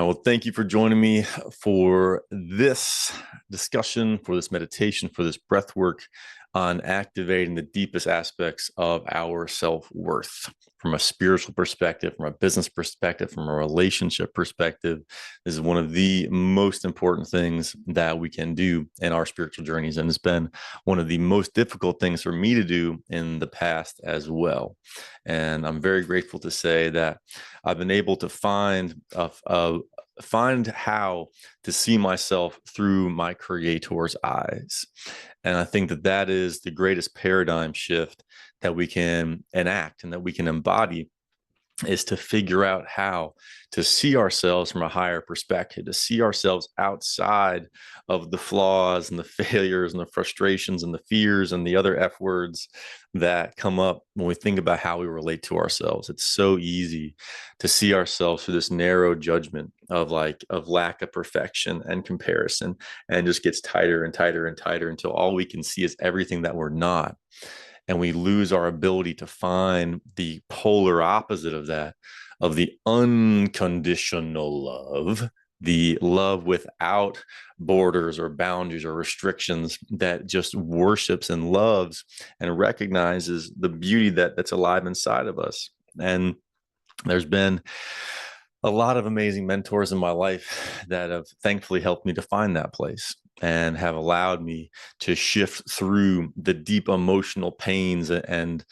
Well, thank you for joining me for this discussion, for this meditation, for this breath work on activating the deepest aspects of our self-worth from a spiritual perspective, from a business perspective, from a relationship perspective. This is one of the most important things that we can do in our spiritual journeys. And it's been one of the most difficult things for me to do in the past as well. And I'm very grateful to say that I've been able to find how to see myself through my creator's eyes. And I think that that is the greatest paradigm shift that we can enact and that we can embody, is to figure out how to see ourselves from a higher perspective, to see ourselves outside of the flaws and the failures and the frustrations and the fears and the other F words that come up when we think about how we relate to ourselves. It's so easy to see ourselves through this narrow judgment of lack of perfection and comparison, and just gets tighter and tighter and tighter until all we can see is everything that we're not. And we lose our ability to find the polar opposite of that, of the unconditional love, the love without borders or boundaries or restrictions, that just worships and loves and recognizes the beauty that's alive inside of us. And there's been a lot of amazing mentors in my life that have thankfully helped me to find that place and have allowed me to shift through the deep emotional pains and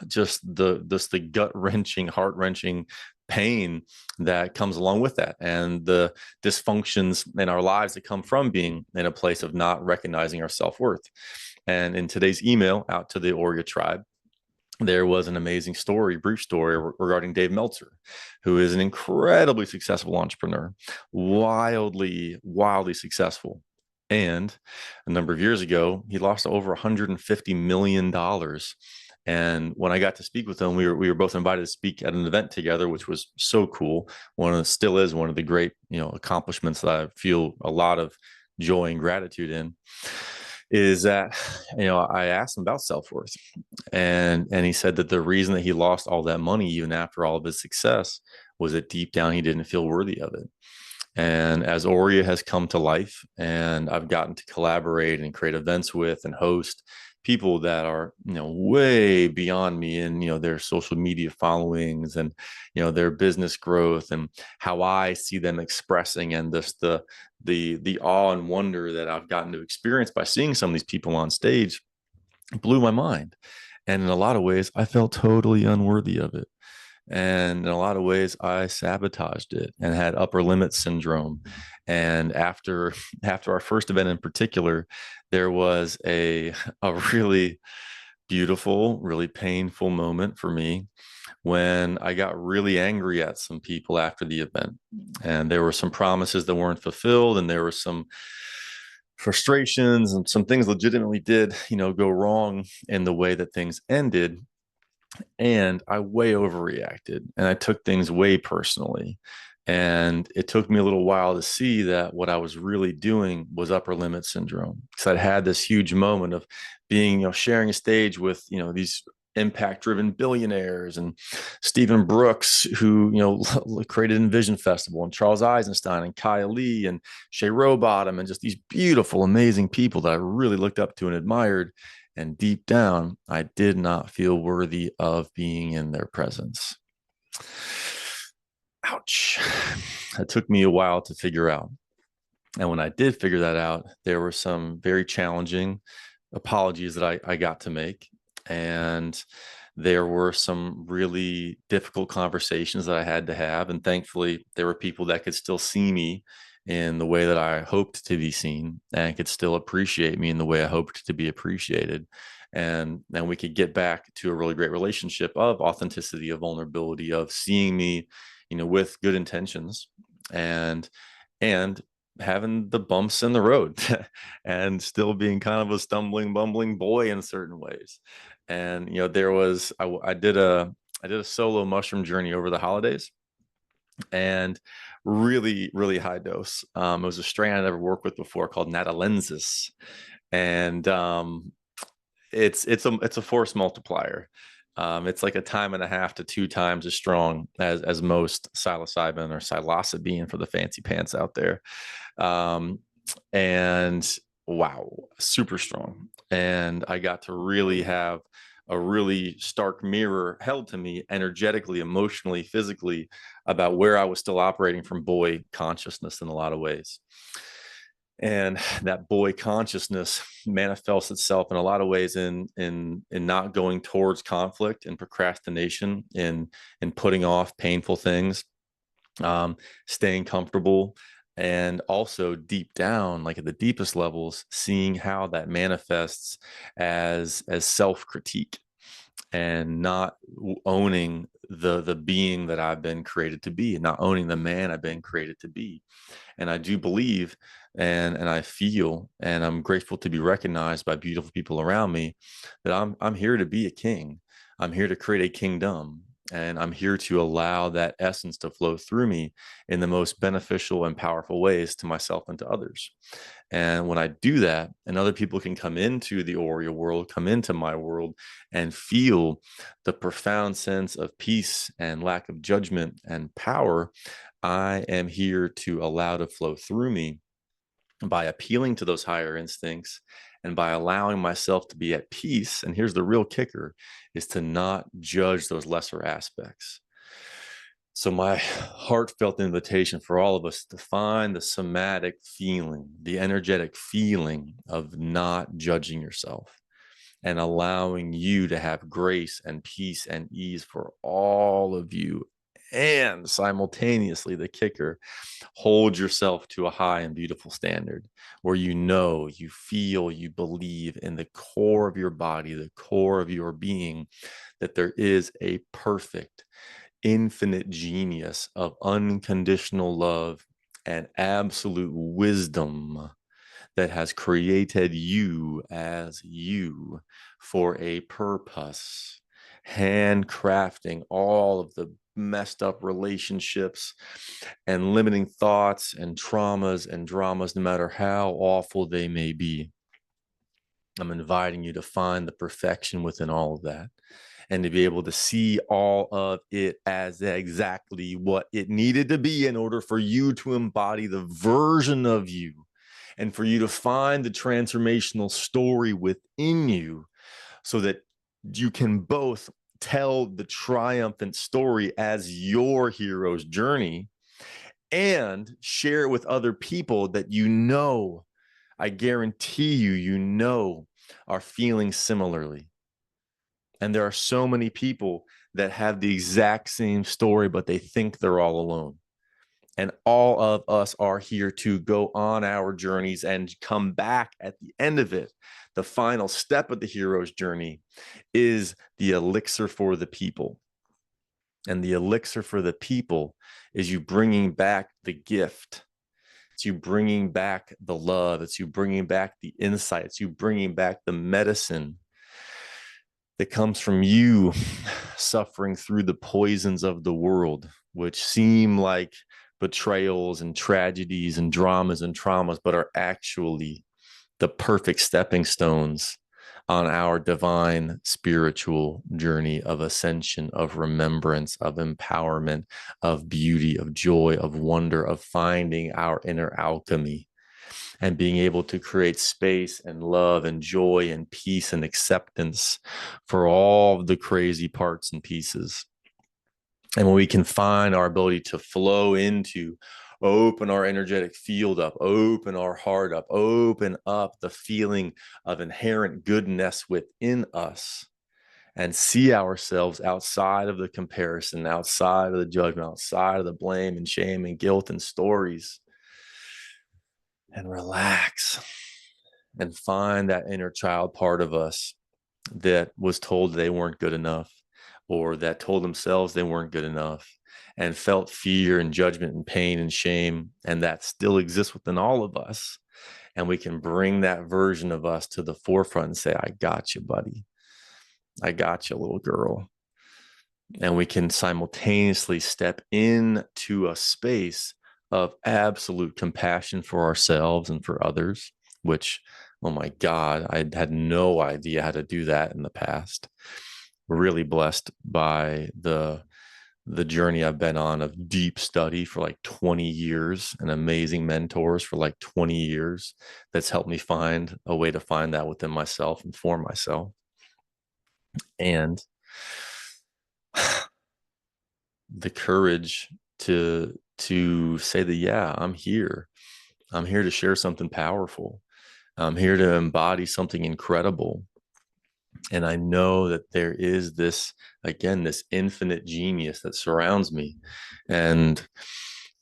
just the gut-wrenching, heart-wrenching pain that comes along with that, and the dysfunctions in our lives that come from being in a place of not recognizing our self-worth. And in today's email out to the Aurea tribe, there was an amazing story, brief story regarding Dave Meltzer, who is an incredibly successful entrepreneur, wildly successful. And a number of years ago, he lost over $150 million. And when I got to speak with him, we were both invited to speak at an event together, which was so cool. Still is one of the great, accomplishments that I feel a lot of joy and gratitude in. Is that, I asked him about self-worth, and he said that the reason that he lost all that money, even after all of his success, was that deep down he didn't feel worthy of it. And as Aurea has come to life, and I've gotten to collaborate and create events with and host people that are, way beyond me in, their social media followings and, their business growth and how I see them expressing, and the awe and wonder that I've gotten to experience by seeing some of these people on stage, blew my mind. And in a lot of ways, I felt totally unworthy of it. And in a lot of ways, I sabotaged it and had upper limit syndrome. And after our first event in particular, there was a really beautiful, really painful moment for me when I got really angry at some people after the event. And there were some promises that weren't fulfilled, and there were some frustrations, and some things legitimately did, go wrong in the way that things ended. And I way overreacted, and I took things way personally. And it took me a little while to see that what I was really doing was upper limit syndrome, because I'd had this huge moment of being, sharing a stage with, these impact driven billionaires, and Stephen Brooks, who, created Envision Festival, and Charles Eisenstein and Kaya Lee and Shay Rowbottom, and just these beautiful, amazing people that I really looked up to and admired. And deep down, I did not feel worthy of being in their presence. Ouch. It took me a while to figure out. And when I did figure that out, there were some very challenging apologies that I got to make. And there were some really difficult conversations that I had to have. And thankfully, there were people that could still see me in the way that I hoped to be seen, and could still appreciate me in the way I hoped to be appreciated. And then we could get back to a really great relationship of authenticity, of vulnerability, of seeing me, with good intentions, and having the bumps in the road and still being kind of a stumbling, bumbling boy in certain ways. And, there was, I did a solo mushroom journey over the holidays, and really high dose. It was a strain I never worked with before called natalensis. And it's a force multiplier. It's like a time and a half to 2 times as strong as most psilocybin or psilocybin for the fancy pants out there. Um, and wow, super strong. And I got to really have a really stark mirror held to me energetically, emotionally, physically about where I was still operating from boy consciousness in a lot of ways. And that boy consciousness manifests itself in a lot of ways in not going towards conflict and procrastination, in putting off painful things, staying comfortable, and also deep down, like at the deepest levels, seeing how that manifests as self-critique and not owning the being that I've been created to be, and not owning the man I've been created to be. And I do believe, and I feel, and I'm grateful to be recognized by beautiful people around me, that I'm here to be a king. I'm here to create a kingdom, and I'm here to allow that essence to flow through me in the most beneficial and powerful ways to myself and to others. And when I do that, and other people can come into the Aurea world, come into my world, and feel the profound sense of peace and lack of judgment and power, I am here to allow to flow through me by appealing to those higher instincts and by allowing myself to be at peace. And here's the real kicker, is to not judge those lesser aspects. So my heartfelt invitation for all of us to find the somatic feeling, the energetic feeling of not judging yourself and allowing you to have grace and peace and ease for all of you. And simultaneously, the kicker, hold yourself to a high and beautiful standard where you know, you feel, you believe in the core of your body, the core of your being, that there is a perfect, infinite genius of unconditional love and absolute wisdom that has created you as you for a purpose, handcrafting all of the messed up relationships and limiting thoughts and traumas and dramas, no matter how awful they may be. I'm inviting you to find the perfection within all of that and to be able to see all of it as exactly what it needed to be in order for you to embody the version of you and for you to find the transformational story within you so that you can both tell the triumphant story as your hero's journey and share it with other people that you know, I guarantee you, you know, are feeling similarly. And there are so many people that have the exact same story, but they think they're all alone. And all of us are here to go on our journeys and come back at the end of it. The final step of the hero's journey is the elixir for the people. And the elixir for the people is you bringing back the gift. It's you bringing back the love. It's you bringing back the insight. It's you bringing back the medicine that comes from you suffering through the poisons of the world, which seem like betrayals and tragedies and dramas and traumas, but are actually the perfect stepping stones on our divine spiritual journey of ascension, of remembrance, of empowerment, of beauty, of joy, of wonder, of finding our inner alchemy and being able to create space and love and joy and peace and acceptance for all the crazy parts and pieces. And when we can find our ability to flow into, open our energetic field up, open our heart up, open up the feeling of inherent goodness within us, and see ourselves outside of the comparison, outside of the judgment, outside of the blame and shame and guilt and stories, and relax and find that inner child part of us that was told they weren't good enough, or that told themselves they weren't good enough, and felt fear and judgment and pain and shame, and that still exists within all of us. And we can bring that version of us to the forefront and say, I got you, buddy. I got you, little girl. And we can simultaneously step into a space of absolute compassion for ourselves and for others, which, oh my God, I had no idea how to do that in the past. really blessed by the journey I've been on of deep study for like 20 years and amazing mentors for like 20 years. That's helped me find a way to find that within myself and for myself. And the courage to say that, yeah, I'm here. I'm here to share something powerful. I'm here to embody something incredible. And I know that there is this, again, this infinite genius that surrounds me. And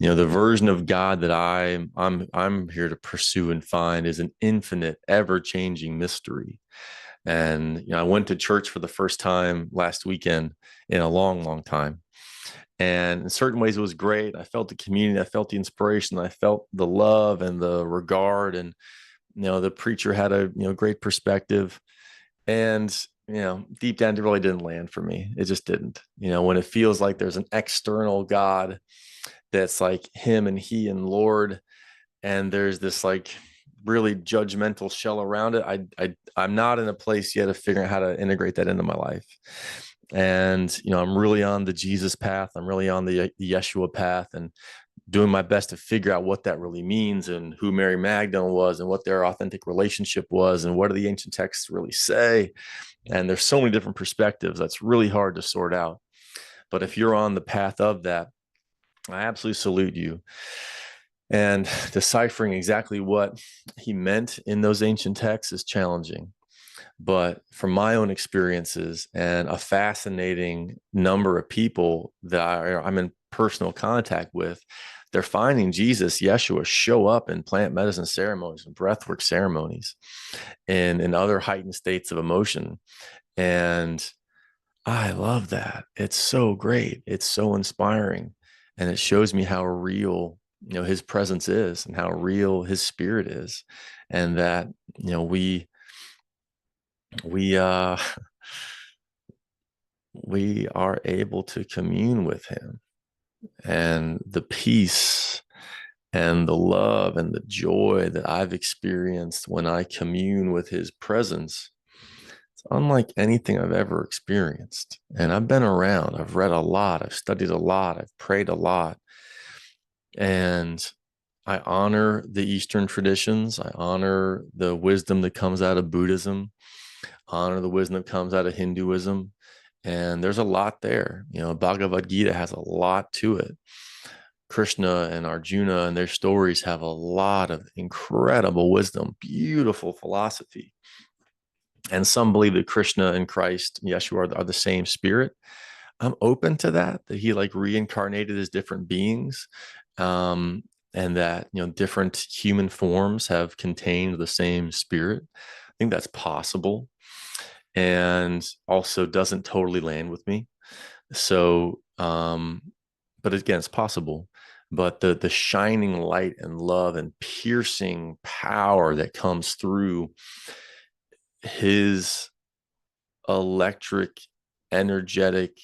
the version of God that I'm here to pursue and find is an infinite, ever-changing mystery. And I went to church for the first time last weekend in a long, long time. And in certain ways, it was great. I felt the community, I felt the inspiration, I felt the love and the regard. And the preacher had a great perspective. And deep down, it really didn't land for me. It just didn't. When it feels like there's an external God that's like him and he and Lord, and there's this like really judgmental shell around it, I'm not in a place yet of figuring out how to integrate that into my life. And I'm really on the Jesus path. I'm really on the Yeshua path, and doing my best to figure out what that really means, and who Mary Magdalene was, and what their authentic relationship was, and what do the ancient texts really say. And there's so many different perspectives that's really hard to sort out. But if you're on the path of that, I absolutely salute you. And deciphering exactly what he meant in those ancient texts is challenging. But from my own experiences and a fascinating number of people that I'm in personal contact with, they're finding Jesus, Yeshua, show up in plant medicine ceremonies and breathwork ceremonies and in other heightened states of emotion. And I love that. It's so great. It's so inspiring. And it shows me how real, his presence is, and how real his spirit is. And that, we we are able to commune with him, and the peace and the love and the joy that I've experienced when I commune with his presence, it's unlike anything I've ever experienced. And I've been around, I've read a lot, I've studied a lot, I've prayed a lot, and I honor the Eastern traditions. I honor the wisdom that comes out of Buddhism, honor the wisdom that comes out of Hinduism. And there's a lot there. Bhagavad Gita has a lot to it. Krishna and Arjuna and their stories have a lot of incredible wisdom, beautiful philosophy. And some believe that Krishna and Christ, Yeshua, are the same spirit. I'm open to that he like reincarnated as different beings. And that, different human forms have contained the same spirit. I think that's possible, and also doesn't totally land with me. So, but again, it's possible. But the shining light and love and piercing power that comes through his electric, energetic,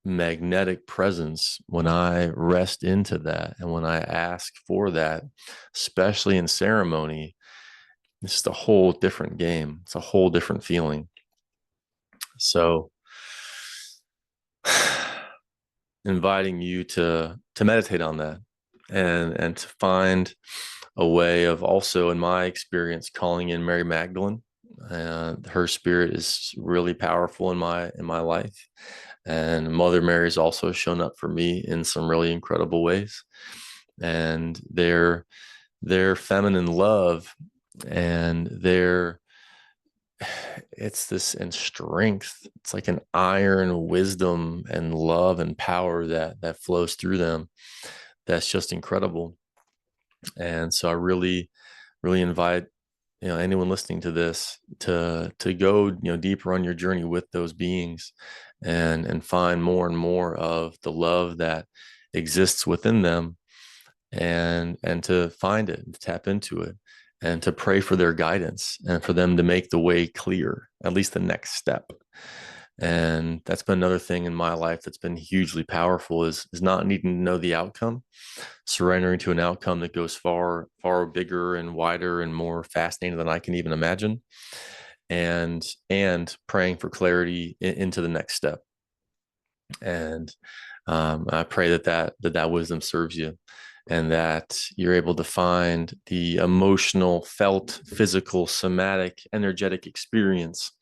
magnetic presence, when I rest into that and when I ask for that, especially in ceremony, it's just a whole different game. It's a whole different feeling. So inviting you to meditate on that, and to find a way of, also in my experience, calling in Mary Magdalene. Her spirit is really powerful in my life, and Mother Mary's also shown up for me in some really incredible ways. And their feminine love and it's this, and strength, it's like an iron wisdom and love and power that flows through them, that's just incredible. And so I really invite anyone listening to this to go deeper on your journey with those beings, and find more and more of the love that exists within them, and to find it, to tap into it, and to pray for their guidance, and for them to make the way clear, at least the next step. And that's been another thing in my life that's been hugely powerful, is not needing to know the outcome, surrendering to an outcome that goes far, far bigger and wider and more fascinating than I can even imagine. and praying for clarity into the next step. And I pray that wisdom serves you, and that you're able to find the emotional, felt, physical, somatic, energetic experience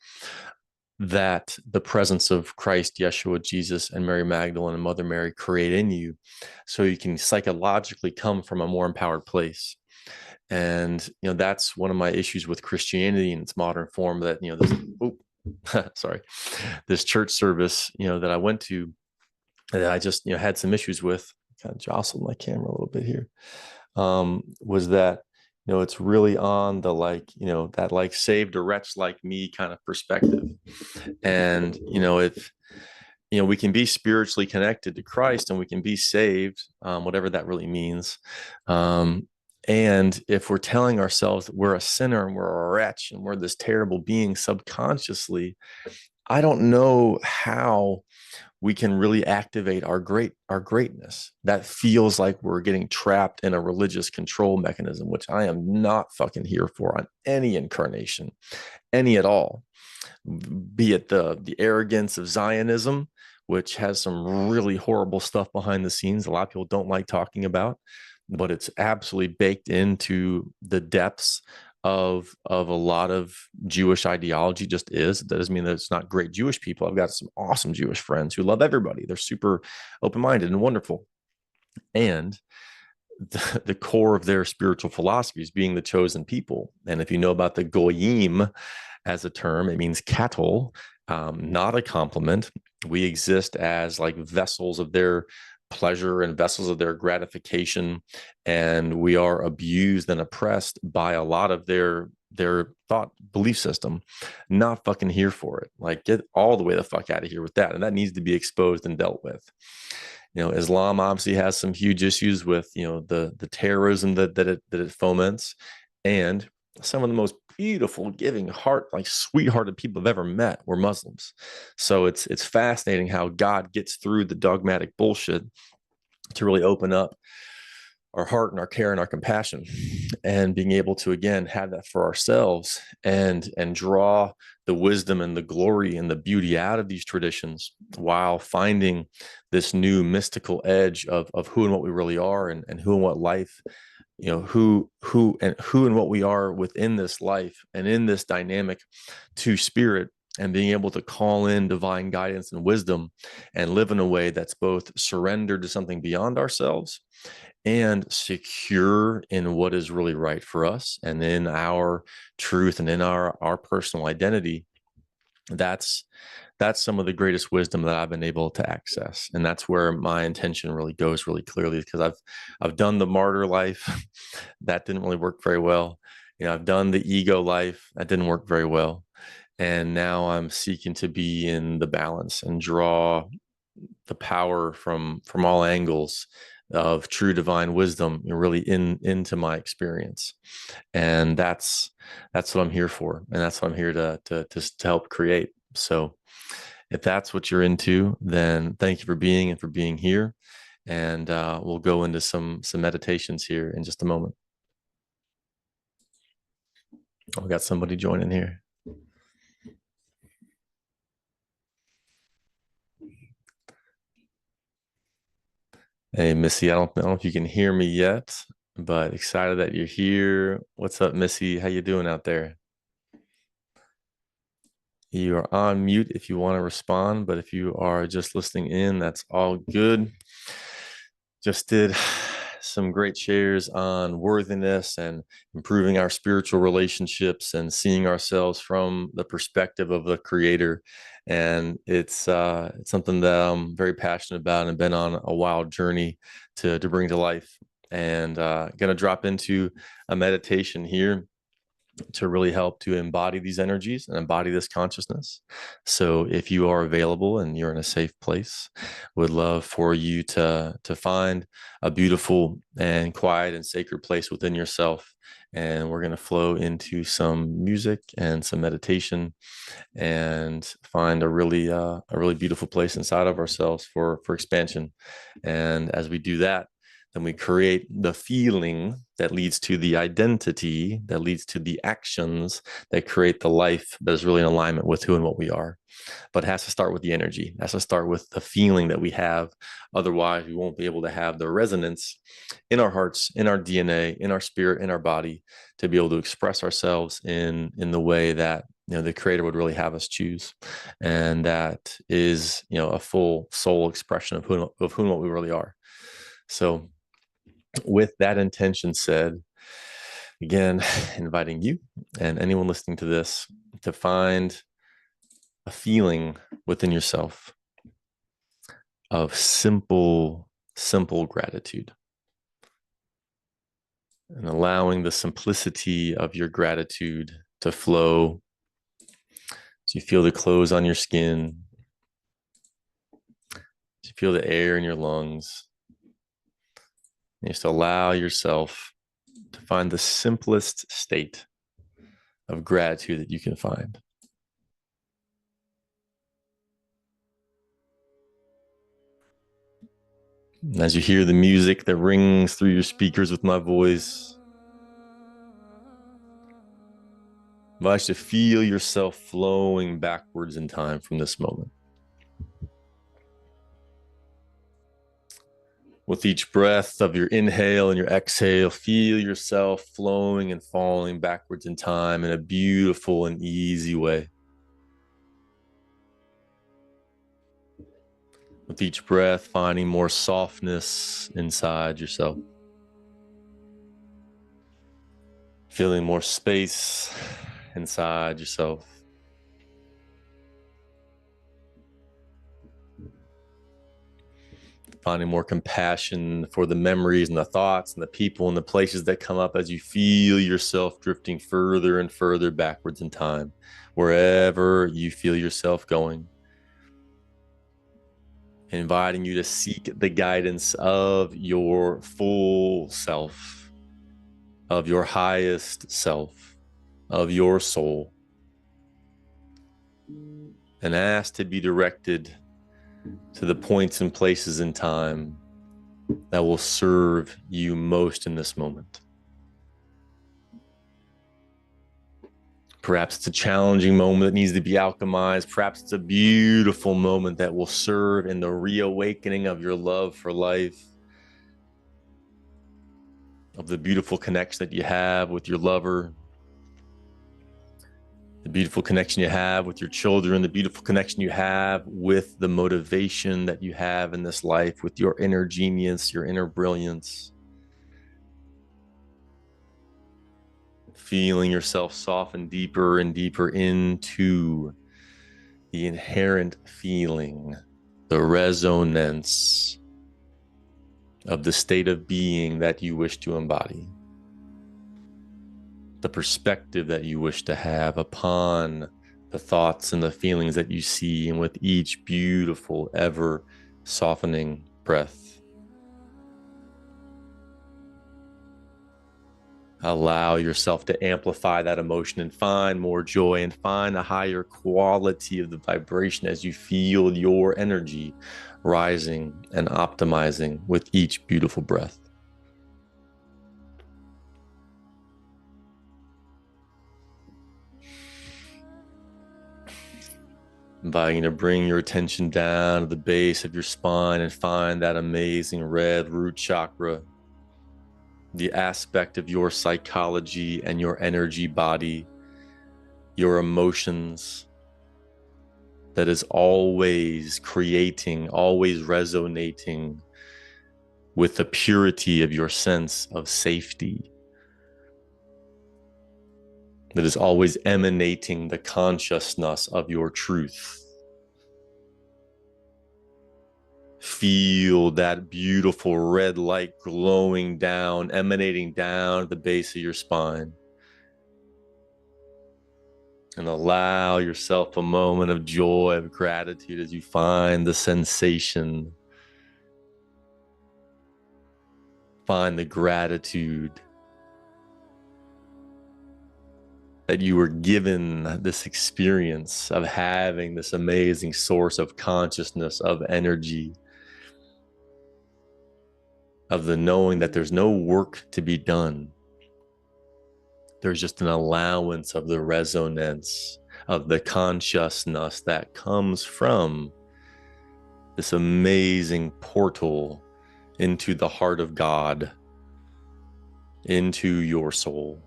that the presence of Christ, Yeshua, Jesus, and Mary Magdalene and Mother Mary create in you, so you can psychologically come from a more empowered place. And that's one of my issues with Christianity in its modern form. That this church service that I went to, that I just had some issues with. Kind of jostled my camera a little bit here. Was that it's really on the that saved a wretch like me kind of perspective. And if we can be spiritually connected to Christ, and we can be saved, whatever that really means. And if we're telling ourselves that we're a sinner and we're a wretch and we're this terrible being subconsciously, I don't know how we can really activate our greatness. That feels like we're getting trapped in a religious control mechanism, which I am not fucking here for on any incarnation, any at all. Be it the arrogance of Zionism, which has some really horrible stuff behind the scenes a lot of people don't like talking about, but it's absolutely baked into the depths of a lot of Jewish ideology. Just is. That doesn't mean that it's not great Jewish people. I've got some awesome Jewish friends who love everybody. They're super open-minded and wonderful. And the core of their spiritual philosophy is being the chosen people. And if you know about the goyim as a term, it means cattle, not a compliment. We exist as like vessels of their pleasure and vessels of their gratification, and we are abused and oppressed by a lot of their thought belief system. Not fucking here for it. Like, get all the way the fuck out of here with that. And that needs to be exposed and dealt with. Islam obviously has some huge issues with the terrorism that it foments, and some of the most beautiful, giving heart, like sweethearted people I've ever met were Muslims. So it's fascinating how God gets through the dogmatic bullshit to really open up our heart and our care and our compassion, and being able to again have that for ourselves, and draw the wisdom and the glory and the beauty out of these traditions, while finding this new mystical edge of who and what we really are, and who and what life, who and what we are within this life and in this dynamic to spirit, and being able to call in divine guidance and wisdom and live in a way that's both surrendered to something beyond ourselves and secure in what is really right for us and in our truth and in our personal identity. That's some of the greatest wisdom that I've been able to access. And that's where my intention really goes really clearly, because I've done the martyr life. That didn't really work very well. I've done the ego life. That didn't work very well. And now I'm seeking to be in the balance and draw the power from all angles of true divine wisdom really into my experience. And that's what I'm here for, and that's what I'm here to help create. So if that's what you're into, then thank you for being here, and we'll go into some meditations here in just a moment. We got somebody joining here. Hey, Missy, I don't know if you can hear me yet, but excited that you're here. What's up, Missy? How you doing out there? You are on mute if you want to respond, but if you are just listening in, that's all good. Just did some great shares on worthiness and improving our spiritual relationships and seeing ourselves from the perspective of the Creator. And it's something that I'm very passionate about and been on a wild journey to bring to life. And going to drop into a meditation here to really help to embody these energies and embody this consciousness. So if you are available and you're in a safe place, would love for you to find a beautiful and quiet and sacred place within yourself. And we're going to flow into some music and some meditation and find a really beautiful place inside of ourselves for expansion. And as we do that, Then we create the feeling that leads to the identity, that leads to the actions that create the life that is really in alignment with who and what we are. But it has to start with the energy. It has to start with the feeling that we have. Otherwise, we won't be able to have the resonance in our hearts, in our DNA, in our spirit, in our body, to be able to express ourselves in the way that the Creator would really have us choose, and that is a full soul expression of who and what we really are. So, with that intention said, again, inviting you and anyone listening to this to find a feeling within yourself of simple gratitude, and allowing the simplicity of your gratitude to flow as you feel the clothes on your skin, as you feel the air in your lungs. And just allow yourself to find the simplest state of gratitude that you can find. And as you hear the music that rings through your speakers with my voice, I want you to feel yourself flowing backwards in time from this moment. With each breath of your inhale and your exhale, feel yourself flowing and falling backwards in time in a beautiful and easy way. With each breath, finding more softness inside yourself. Feeling more space inside yourself. Finding more compassion for the memories and the thoughts and the people and the places that come up as you feel yourself drifting further and further backwards in time, wherever you feel yourself going. Inviting you to seek the guidance of your full self, of your highest self, of your soul, and ask to be directed to the points and places in time that will serve you most in this moment. Perhaps it's a challenging moment that needs to be alchemized. Perhaps it's a beautiful moment that will serve in the reawakening of your love for life, of the beautiful connection that you have with your lover, the beautiful connection you have with your children, the beautiful connection you have with the motivation that you have in this life, with your inner genius, your inner brilliance. Feeling yourself soften deeper and deeper into the inherent feeling, the resonance of the state of being that you wish to embody, the perspective that you wish to have upon the thoughts and the feelings that you see, and with each beautiful, ever softening breath, allow yourself to amplify that emotion and find more joy and find a higher quality of the vibration as you feel your energy rising and optimizing with each beautiful breath. Inviting you to bring your attention down to the base of your spine and find that amazing red root chakra, the aspect of your psychology and your energy body, your emotions, that is always creating, always resonating with the purity of your sense of safety, that is always emanating the consciousness of your truth. Feel that beautiful red light glowing down, emanating down at the base of your spine. And allow yourself a moment of joy, of gratitude as you find the sensation. Find the gratitude that you were given this experience of having this amazing source of consciousness, of energy, of the knowing that there's no work to be done. There's just an allowance of the resonance of the consciousness that comes from this amazing portal into the heart of God, into your soul.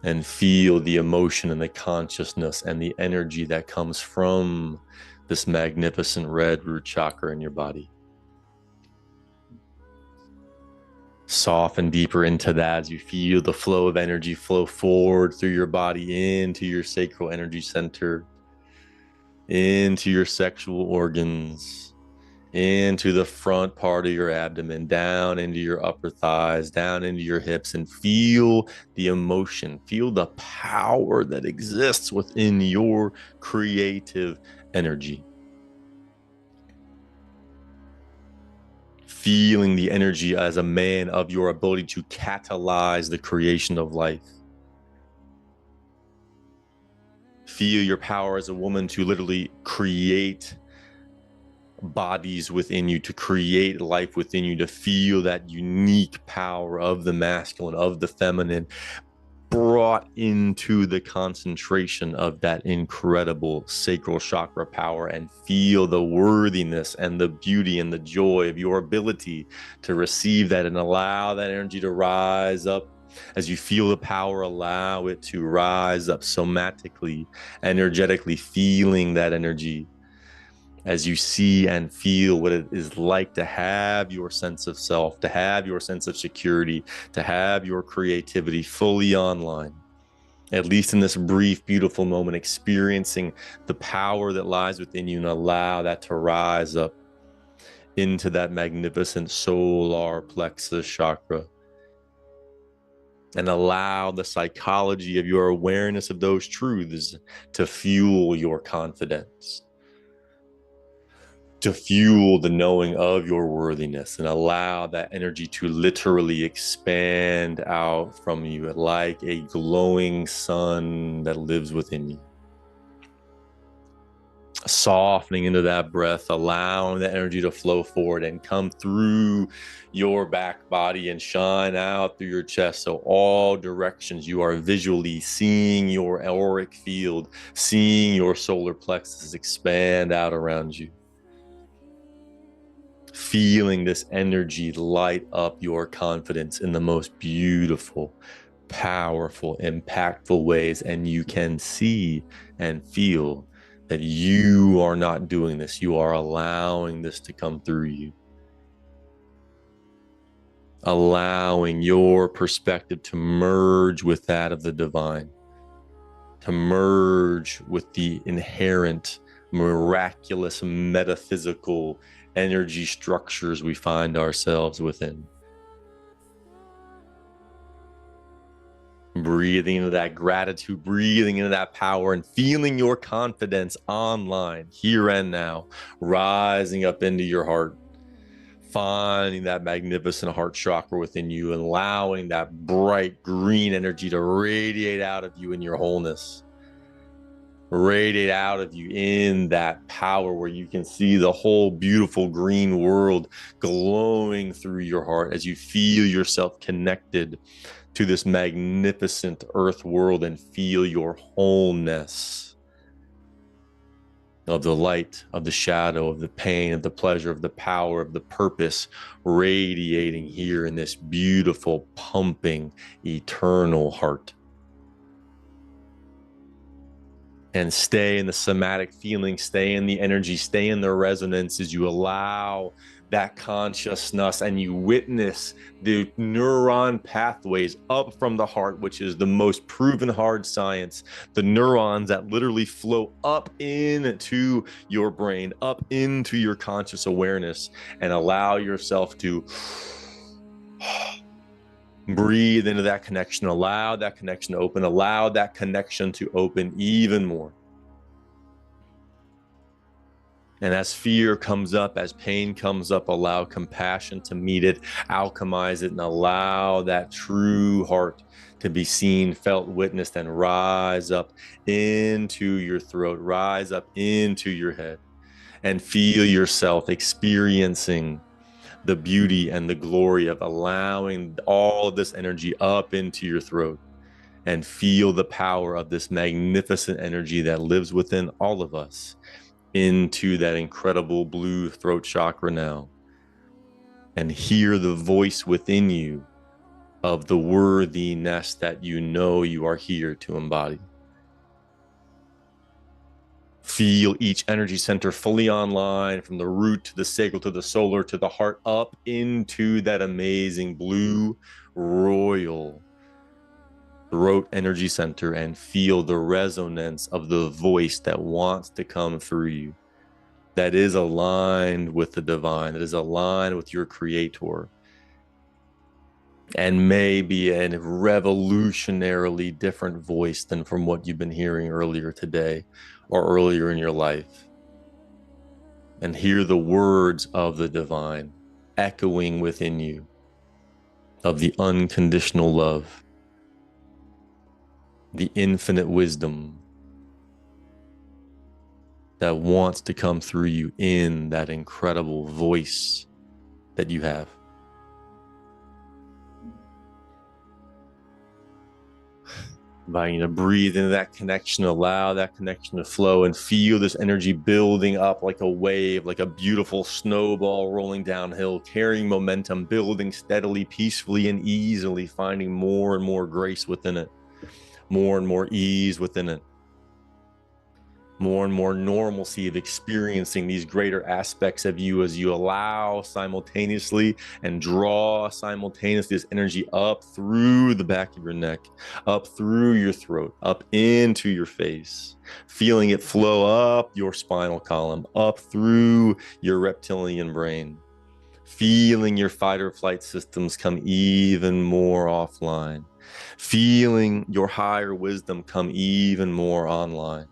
And feel the emotion and the consciousness and the energy that comes from this magnificent red root chakra in your body. Soften deeper into that as you feel the flow of energy flow forward through your body into your sacral energy center, into your sexual organs, into the front part of your abdomen, down into your upper thighs, down into your hips, and feel the emotion, feel the power that exists within your creative energy. Feeling the energy as a man of your ability to catalyze the creation of life. Feel your power as a woman to literally create bodies within you, to create life within you, to feel that unique power of the masculine, of the feminine, brought into the concentration of that incredible sacral chakra power, and feel the worthiness and the beauty and the joy of your ability to receive that and allow that energy to rise up. As you feel the power, allow it to rise up somatically, energetically, feeling that energy as you see and feel what it is like to have your sense of self, to have your sense of security, to have your creativity fully online, at least in this brief, beautiful moment, experiencing the power that lies within you, and allow that to rise up into that magnificent solar plexus chakra. And allow the psychology of your awareness of those truths to fuel your confidence, to fuel the knowing of your worthiness, and allow that energy to literally expand out from you like a glowing sun that lives within you. Softening into that breath, allowing the energy to flow forward and come through your back body and shine out through your chest. So all directions you are visually seeing your auric field, seeing your solar plexus expand out around you. Feeling this energy light up your confidence in the most beautiful, powerful, impactful ways. And you can see and feel that you are not doing this. You are allowing this to come through you. Allowing your perspective to merge with that of the divine, to merge with the inherent, miraculous, metaphysical energy structures we find ourselves within. Breathing into that gratitude, breathing into that power, and feeling your confidence online, here and now, rising up into your heart, finding that magnificent heart chakra within you, and allowing that bright green energy to radiate out of you in your wholeness. Radiate out of you in that power where you can see the whole beautiful green world glowing through your heart as you feel yourself connected to this magnificent earth world, and feel your wholeness of the light, of the shadow, of the pain, of the pleasure, of the power, of the purpose radiating here in this beautiful, pumping, eternal heart. And stay in the somatic feeling, stay in the energy, stay in the resonance as you allow that consciousness and you witness the neuron pathways up from the heart, which is the most proven hard science. The neurons that literally flow up into your brain, up into your conscious awareness, and allow yourself to breathe into that connection, allow that connection to open, allow that connection to open even more. And as fear comes up, as pain comes up, allow compassion to meet it, alchemize it, and allow that true heart to be seen, felt, witnessed, and rise up into your throat, rise up into your head, and feel yourself experiencing the beauty and the glory of allowing all of this energy up into your throat, and feel the power of this magnificent energy that lives within all of us into that incredible blue throat chakra now. And hear the voice within you of the worthiness that you know you are here to embody. Feel each energy center fully online, from the root to the sacral to the solar to the heart, up into that amazing blue royal throat energy center, and feel the resonance of the voice that wants to come through you, that is aligned with the divine, that is aligned with your creator, and may be a revolutionarily different voice than from what you've been hearing earlier today or earlier in your life. And hear the words of the divine echoing within you, of the unconditional love, the infinite wisdom that wants to come through you in that incredible voice that you have. Inviting you to breathe into that connection, allow that connection to flow, and feel this energy building up like a wave, like a beautiful snowball rolling downhill, carrying momentum, building steadily, peacefully, and easily, finding more and more grace within it, more and more ease within it, more and more normalcy of experiencing these greater aspects of you as you allow simultaneously and draw simultaneously this energy up through the back of your neck, up through your throat, up into your face, feeling it flow up your spinal column, up through your reptilian brain, feeling your fight or flight systems come even more offline, feeling your higher wisdom come even more online,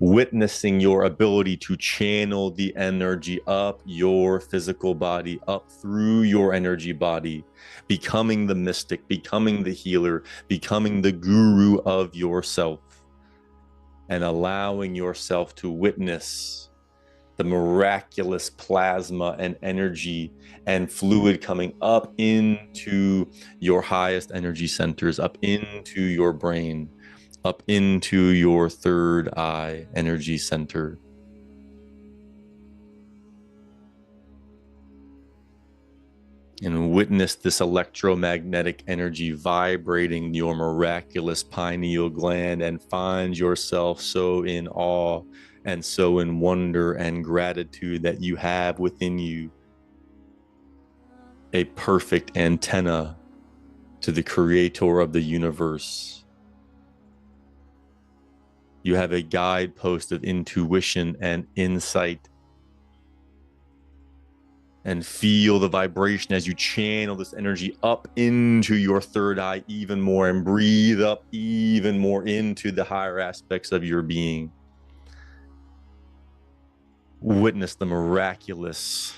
witnessing your ability to channel the energy up your physical body, up through your energy body, becoming the mystic, becoming the healer, becoming the guru of yourself, and allowing yourself to witness the miraculous plasma and energy and fluid coming up into your highest energy centers, up into your brain, up into your third eye energy center. And witness this electromagnetic energy vibrating your miraculous pineal gland, and find yourself so in awe and so in wonder and gratitude that you have within you a perfect antenna to the creator of the universe. You have a guidepost of intuition and insight, and feel the vibration as you channel this energy up into your third eye even more, and breathe up even more into the higher aspects of your being. Witness the miraculous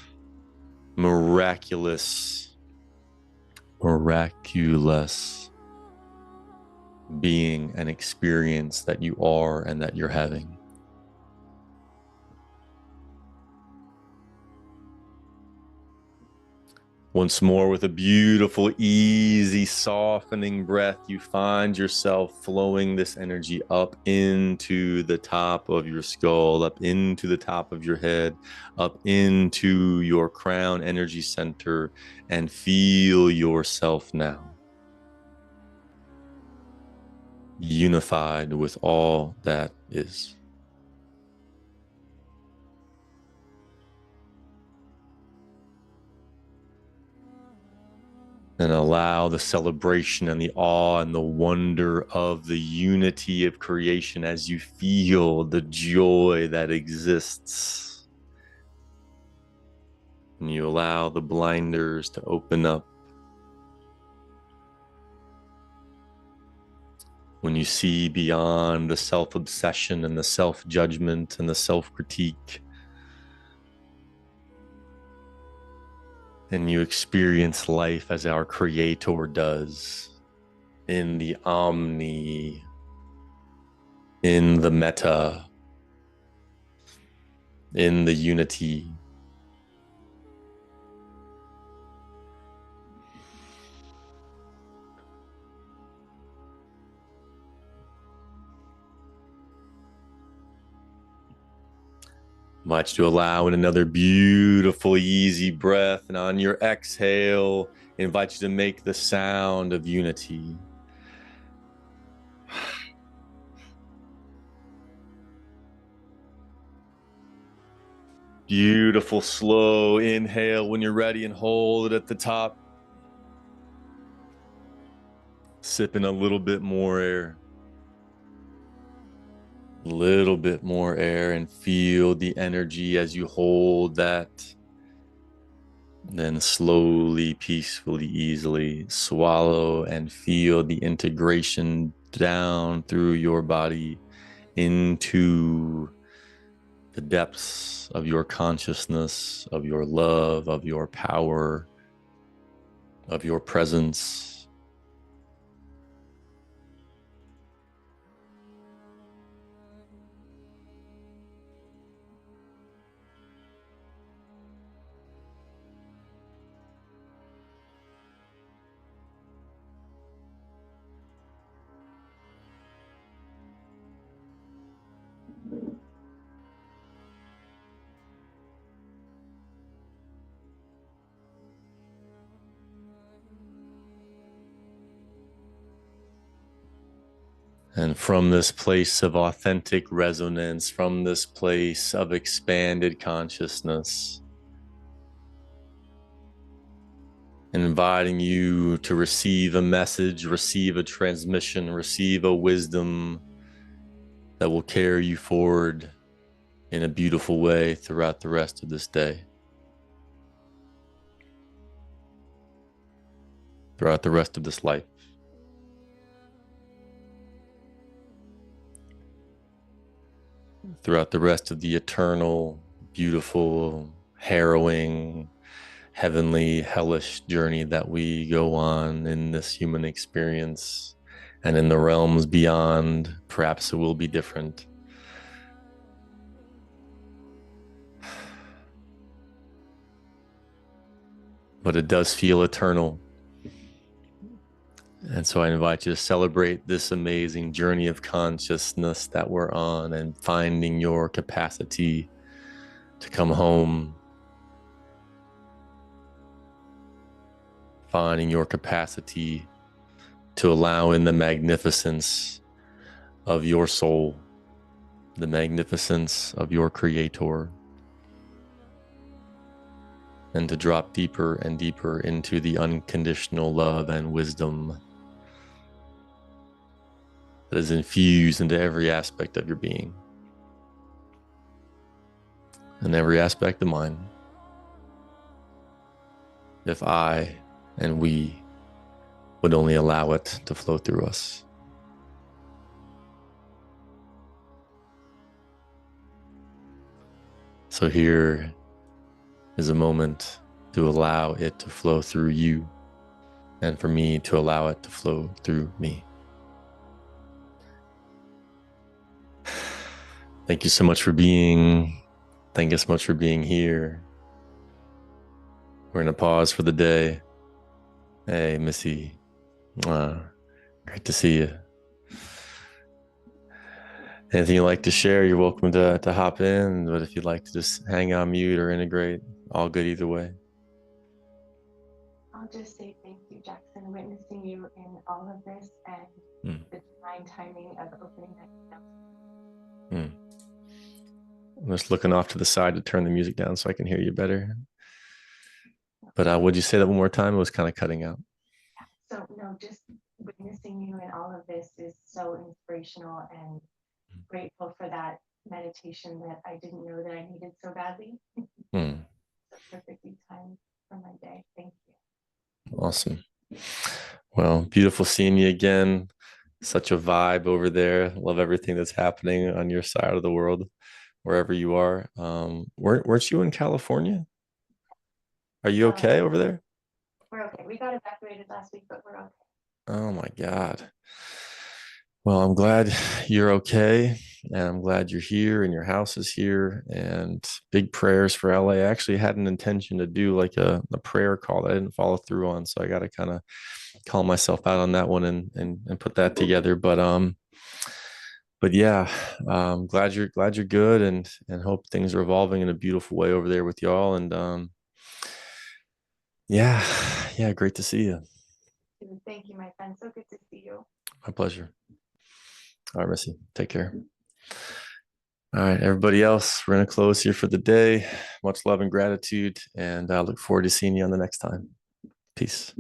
being and experience that you are and that you're having. Once more, with a beautiful, easy, softening breath, you find yourself flowing this energy up into the top of your skull, up into the top of your head, up into your crown energy center, and feel yourself now unified with all that is. And allow the celebration and the awe and the wonder of the unity of creation as you feel the joy that exists. And you allow the blinders to open up when you see beyond the self-obsession and the self-judgment and the self-critique. And you experience life as our Creator does, in the Omni, in the Meta, in the unity, Invite you to allow in another beautiful, easy breath. And on your exhale, invite you to make the sound of unity. Beautiful, slow inhale when you're ready, and hold it at the top. Sipping a little bit more air. A little bit more air, and feel the energy as you hold that. Then slowly, peacefully, easily swallow and feel the integration down through your body into the depths of your consciousness, of your love, of your power, of your presence. And from this place of authentic resonance, from this place of expanded consciousness, inviting you to receive a message, receive a transmission, receive a wisdom that will carry you forward in a beautiful way throughout the rest of this day, throughout the rest of this life. Throughout the rest of the eternal, beautiful, harrowing, heavenly, hellish journey that we go on in this human experience, and in the realms beyond, perhaps it will be different. But it does feel eternal. And so I invite you to celebrate this amazing journey of consciousness that we're on, and finding your capacity to come home, finding your capacity to allow in the magnificence of your soul, the magnificence of your Creator, and to drop deeper and deeper into the unconditional love and wisdom that is infused into every aspect of your being and every aspect of mine. If I and we would only allow it to flow through us. So here is a moment to allow it to flow through you, and for me to allow it to flow through me. Thank you so much for being. Thank you so much for being here. We're going to pause for the day. Hey, Missy. Great to see you. Anything you'd like to share, you're welcome to hop in. But if you'd like to just hang on mute or integrate, all good either way. I'll just say thank you, Jackson, witnessing you in all of this, and the divine timing of opening that. I'm just looking off to the side to turn the music down so I can hear you better. But would you say that one more time? It was kind of cutting out. So no, just witnessing you in all of this is so inspirational, and grateful for that meditation that I didn't know that I needed so badly. So perfectly timed for my day. Thank you. Awesome. Well, beautiful seeing you again. Such a vibe over there. Love everything that's happening on your side of the world, wherever you are. Weren't you in California? Are you okay over there? We're okay. We got evacuated last week, but we're okay. Oh my God. Well, I'm glad you're okay, and I'm glad you're here and your house is here, and big prayers for LA. I actually had an intention to do like a prayer call that I didn't follow through on. So I got to kind of call myself out on that one and put that together. But but yeah, glad you're good, and hope things are evolving in a beautiful way over there with y'all. And yeah, yeah, great to see you. Thank you, my friend. So good to see you. My pleasure. All right, Missy, take care. All right, everybody else, we're gonna close here for the day. Much love and gratitude, and I look forward to seeing you on the next time. Peace.